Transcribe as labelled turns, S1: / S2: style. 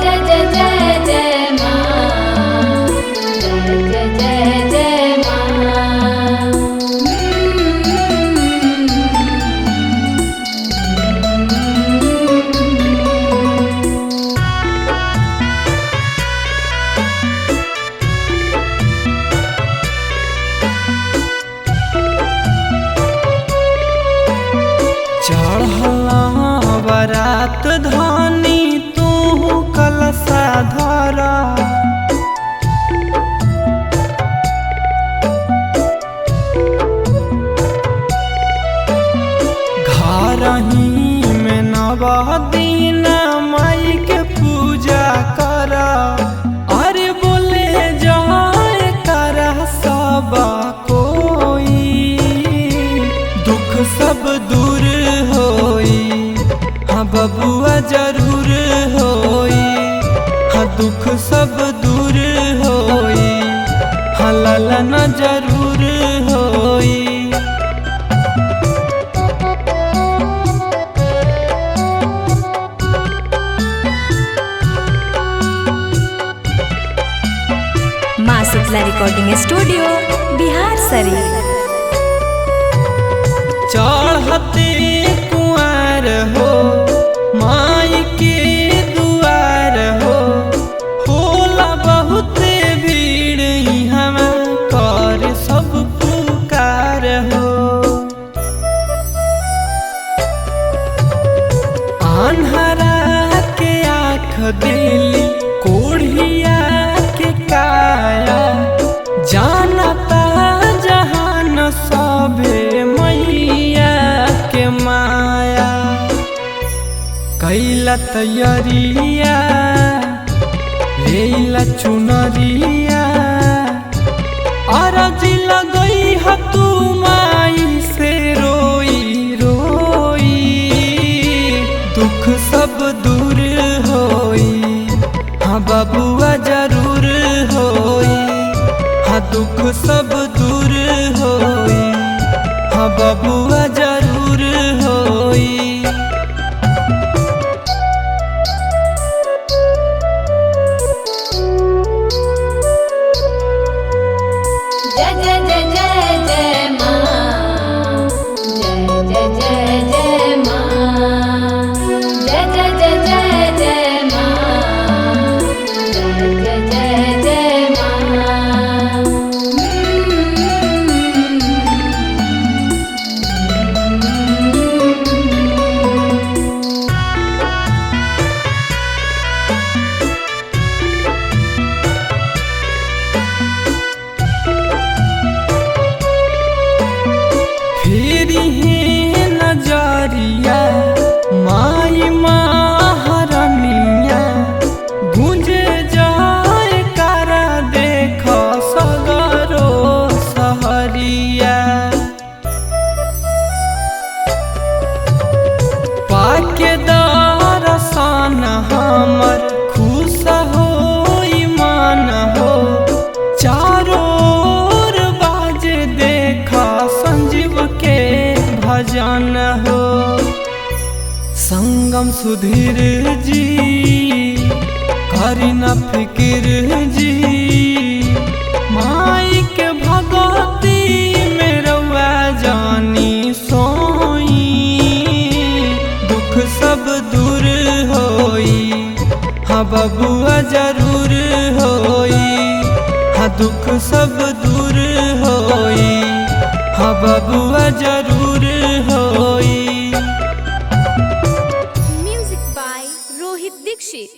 S1: जय जय जय जय माँ, जय जय जय जय माँ।
S2: चढ़ला बरात धानी तू कलशा धरा, घर ही में नव दिन माई के पूजा करा। अरे बोले जाए करा सब कोई, दुख सब दूर होई, हाँ बबुआ जरूर होई, हाँ दुख सब दूर होई, हाँ ललन जरूर होई।
S3: माँ शीतला रिकॉर्डिंग स्टूडियो बिहार शरीफ।
S2: चढ़ते कुआर हो माई के दुआर हो, होला बहुत भीड़ यहाँ कर सब पुकार हो। अन्हरा के आँख दिली कोढ़िया के काया, जानता जहान सभे मैया के माया। कैला तैयारिया लेला चुनरिया, अरजी लगई ह तू माई से रोई रोई, दुख सब दूर होई, हाँ बबुआ जरूर होई, हाँ दुख सब दूर होई, हाँ बबुआ जरूर होई।
S1: जय जय जय जय जय माँ, जय जय जय जय माँ, जय जय जय जय जय माँ, जय जय जय जय माँ।
S2: फेरी है नजरिया माई महारनिया, गूंजे जाए करा देख सगरो सहरिया। पाके दर्शन हमर खुश हो ईमान हो, चारों ओर बाजे देख संजीव के भजन हो। संगम सुधीर जी करी न फिक्र जी, माई के भगवती में रउआ जानी सोई, दुख सब दूर होई, हाँ बबुआ जरूर होई, हाँ दुख सब दूर होई, हाँ बबुआ जरूर होई।
S3: Music by Rohit Dixit.